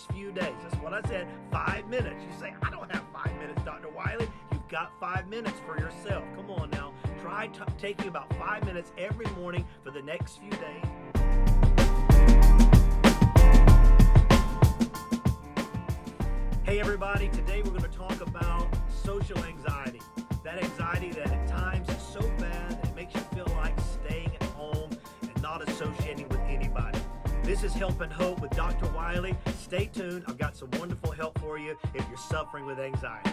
next few days. That's what I said, 5 minutes. You say, I don't have 5 minutes, Dr. Wiley. You've got 5 minutes for yourself. Come on now. Try taking about 5 minutes every morning for the next few days. Hey everybody, today we're going to talk about social anxiety. That anxiety that at times is so bad that it makes you feel like staying at home and not associating with anybody. This is Help and Hope with Dr. Wiley. Stay tuned. I've got some wonderful help for you if you're suffering with anxiety.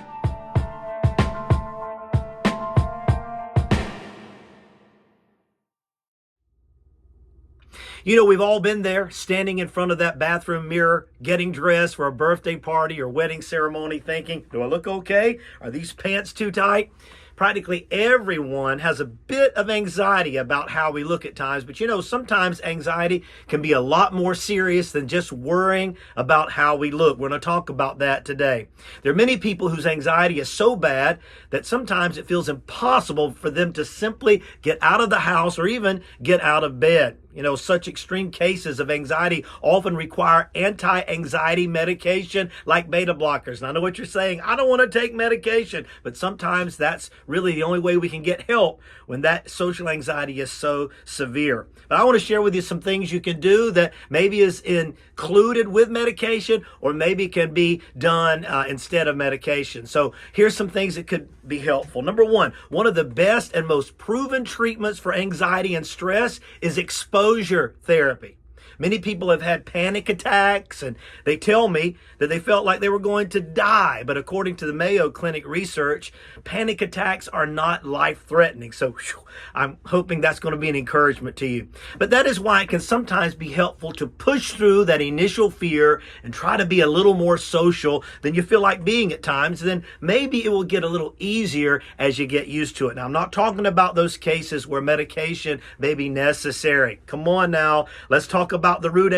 You know, we've all been there, standing in front of that bathroom mirror, getting dressed for a birthday party or wedding ceremony, thinking, do I look okay? Are these pants too tight? Practically everyone has a bit of anxiety about how we look at times, but you know, sometimes anxiety can be a lot more serious than just worrying about how we look. We're going to talk about that today. There are many people whose anxiety is so bad that sometimes it feels impossible for them to simply get out of the house or even get out of bed. You know, such extreme cases of anxiety often require anti-anxiety medication like beta blockers. And I know what you're saying. I don't want to take medication, but sometimes that's really the only way we can get help when that social anxiety is so severe. But I want to share with you some things you can do that maybe is included with medication or maybe can be done instead of medication. So here's some things that could be helpful. Number one of the best and most proven treatments for anxiety and stress is exposure therapy. Many people have had panic attacks and they tell me that they felt like they were going to die. But according to the Mayo Clinic research, panic attacks are not life-threatening. So I'm hoping that's going to be an encouragement to you. But that is why it can sometimes be helpful to push through that initial fear and try to be a little more social than you feel like being at times. Then maybe it will get a little easier as you get used to it. Now, I'm not talking about those cases where medication may be necessary. Come on now. Let's talk about the root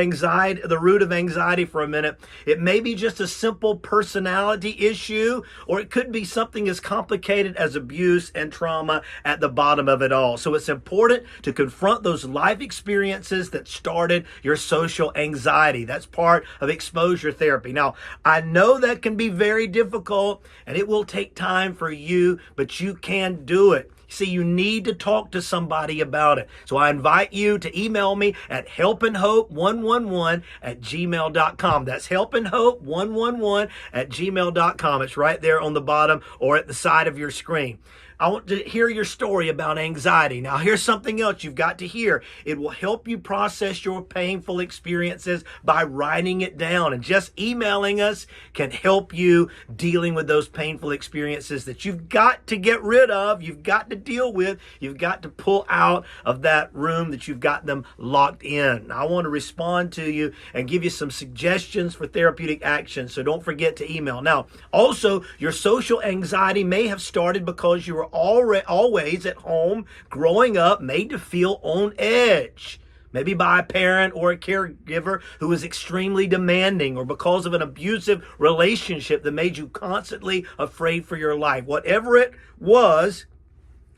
of anxiety for a minute. It may be just a simple personality issue, or it could be something as complicated as abuse and trauma at the bottom of it all. So it's important to confront those life experiences that started your social anxiety. That's part of exposure therapy. Now, I know that can be very difficult and it will take time for you, but you can do it. See, you need to talk to somebody about it. So I invite you to email me at helpandhope111@gmail.com. That's helpandhope111@gmail.com. It's right there on the bottom or at the side of your screen. I want to hear your story about anxiety. Now, here's something else you've got to hear. It will help you process your painful experiences by writing it down. And just emailing us can help you dealing with those painful experiences that you've got to get rid of, you've got to deal with, you've got to pull out of that room that you've got them locked in. I want to respond to you and give you some suggestions for therapeutic action. So don't forget to email. Now, also, your social anxiety may have started because you were always at home growing up, made to feel on edge. Maybe by a parent or a caregiver who was extremely demanding, or because of an abusive relationship that made you constantly afraid for your life. Whatever it was,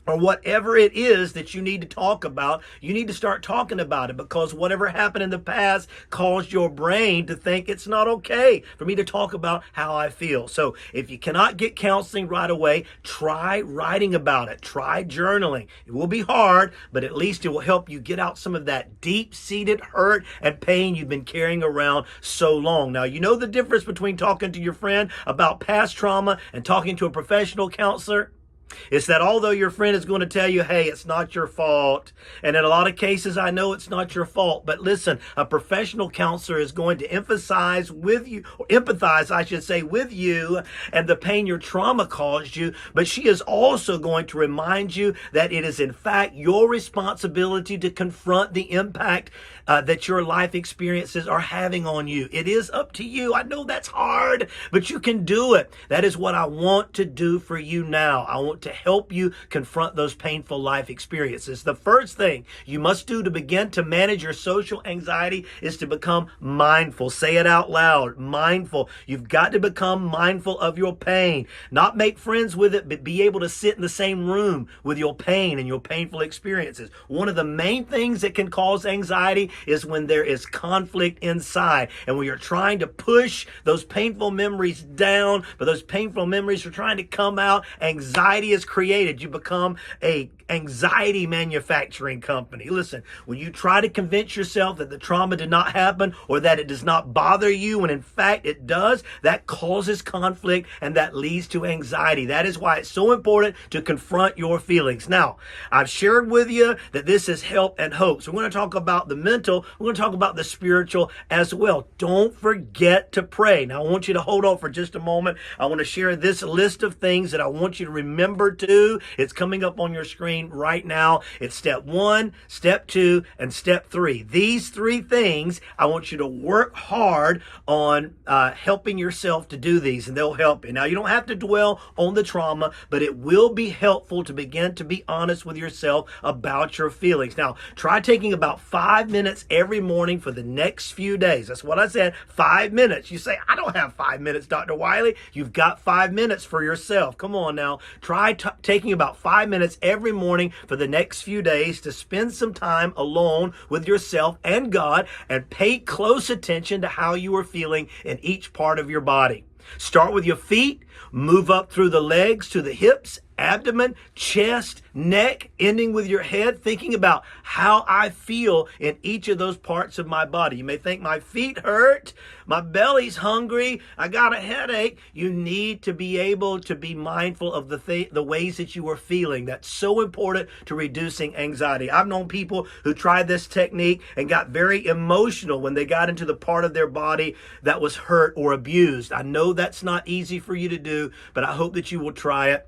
or whatever it is that you need to talk about, you need to start talking about it, because whatever happened in the past caused your brain to think it's not okay for me to talk about how I feel. So if you cannot get counseling right away, try writing about it. Try journaling. It will be hard, but at least it will help you get out some of that deep-seated hurt and pain you've been carrying around so long. Now, you know the difference between talking to your friend about past trauma and talking to a professional counselor? It's that although your friend is going to tell you, hey, it's not your fault, and in a lot of cases, I know it's not your fault, but listen, a professional counselor is going to empathize with you, or empathize, I should say, with you and the pain your trauma caused you, but she is also going to remind you that it is in fact your responsibility to confront the impact that your life experiences are having on you. It is up to you. I know that's hard, but you can do it. That is what I want to do for you now. I want essential to help you confront those painful life experiences. The first thing you must do to begin to manage your social anxiety is to become mindful. Say it out loud. Mindful. You've got to become mindful of your pain. Not make friends with it, but be able to sit in the same room with your pain and your painful experiences. One of the main things that can cause anxiety is when there is conflict inside and when you're trying to push those painful memories down, but those painful memories are trying to come out. Anxiety is created. You become a anxiety manufacturing company. Listen, when you try to convince yourself that the trauma did not happen or that it does not bother you, when in fact it does, that causes conflict and that leads to anxiety. That is why it's so important to confront your feelings. Now, I've shared with you that this is help and hope. So we're going to talk about the mental, we're going to talk about the spiritual as well. Don't forget to pray. Now, I want you to hold on for just a moment. I want to share this list of things that I want you to remember to do. It's coming up on your screen right now. It's step 1, step 2, and step 3. These 3 things, I want you to work hard on helping yourself to do these, and they'll help you. Now, you don't have to dwell on the trauma, but it will be helpful to begin to be honest with yourself about your feelings. Now, try taking about 5 minutes every morning for the next few days. That's what I said, 5 minutes. You say, I don't have 5 minutes, Dr. Wiley. You've got 5 minutes for yourself. Come on now. Try taking about 5 minutes every morning for the next few days to spend some time alone with yourself and God and pay close attention to how you are feeling in each part of your body. Start with your feet, move up through the legs to the hips, abdomen, chest, neck, ending with your head, thinking about how I feel in each of those parts of my body. You may think my feet hurt, my belly's hungry, I got a headache. You need to be able to be mindful of the ways that you are feeling. That's so important to reducing anxiety. I've known people who tried this technique and got very emotional when they got into the part of their body that was hurt or abused. I know that's not easy for you to do, but I hope that you will try it.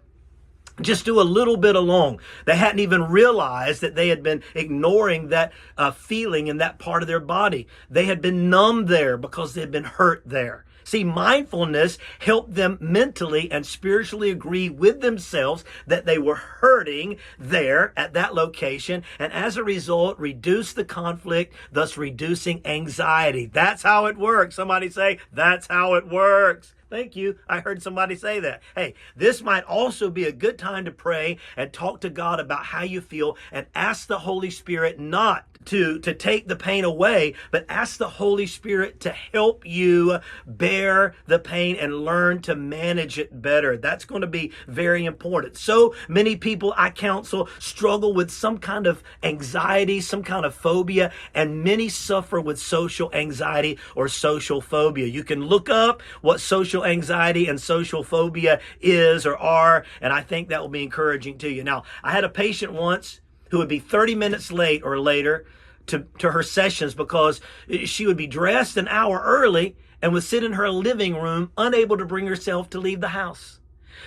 Just do a little bit alone. They hadn't even realized that they had been ignoring that feeling in that part of their body. They had been numb there because they had been hurt there. See, mindfulness helped them mentally and spiritually agree with themselves that they were hurting there at that location, and as a result, reduce the conflict, thus reducing anxiety. That's how it works. Somebody say, that's how it works. Thank you. I heard somebody say that. Hey, this might also be a good time to pray and talk to God about how you feel and ask the Holy Spirit not to take the pain away, but ask the Holy Spirit to help you bear the pain and learn to manage it better. That's going to be very important. So many people I counsel struggle with some kind of anxiety, some kind of phobia, and many suffer with social anxiety or social phobia. You can look up what social anxiety and social phobia is or are, and I think that will be encouraging to you. Now, I had a patient once who would be 30 minutes late or later to her sessions because she would be dressed an hour early and would sit in her living room unable to bring herself to leave the house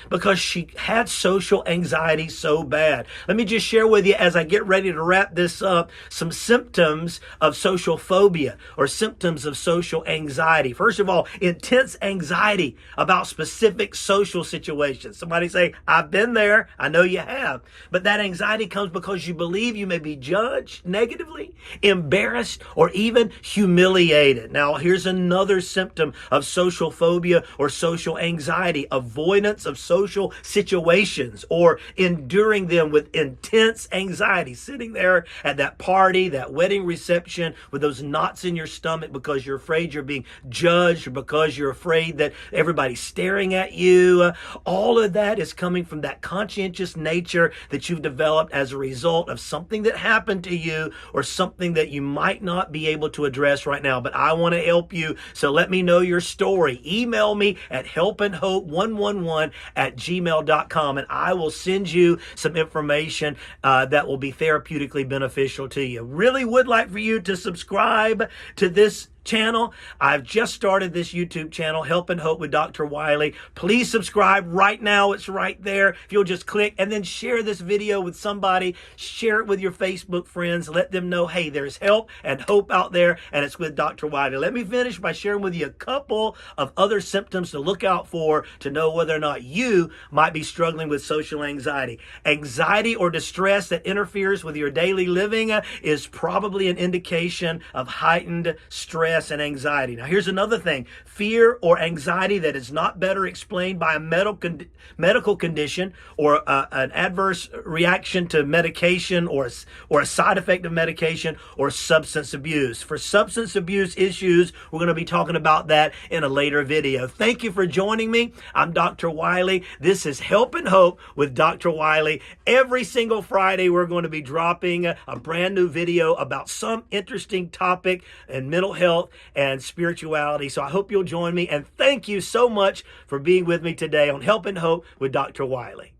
because she had social anxiety so bad. Let me just share with you as I get ready to wrap this up some symptoms of social phobia or symptoms of social anxiety. First of all, intense anxiety about specific social situations. Somebody say, I've been there. I know you have. But that anxiety comes because you believe you may be judged negatively, embarrassed, or even humiliated. Now, here's another symptom of social phobia or social anxiety: avoidance of social situations or enduring them with intense anxiety. Sitting there at that party, that wedding reception with those knots in your stomach because you're afraid you're being judged or because you're afraid that everybody's staring at you. All of that is coming from that conscientious nature that you've developed as a result of something that happened to you or something that you might not be able to address right now. But I want to help you, so let me know your story. Email me at helpandhope111@gmail.com, and I will send you some information that will be therapeutically beneficial to you. Really would like for you to subscribe to this channel. I've just started this YouTube channel, Help and Hope with Dr. Wiley. Please subscribe right now. It's right there. If you'll just click and then share this video with somebody, share it with your Facebook friends. Let them know, hey, there's help and hope out there, and it's with Dr. Wiley. Let me finish by sharing with you a couple of other symptoms to look out for to know whether or not you might be struggling with social anxiety. Anxiety or distress that interferes with your daily living is probably an indication of heightened stress and anxiety. Now, here's another thing. Fear or anxiety that is not better explained by a medical condition or an adverse reaction to medication or a side effect of medication or substance abuse. For substance abuse issues, we're going to be talking about that in a later video. Thank you for joining me. I'm Dr. Wiley. This is Help and Hope with Dr. Wiley. Every single Friday, we're going to be dropping a brand new video about some interesting topic in mental health and spirituality. So I hope you'll join me, and thank you so much for being with me today on Help and Hope with Dr. Wiley.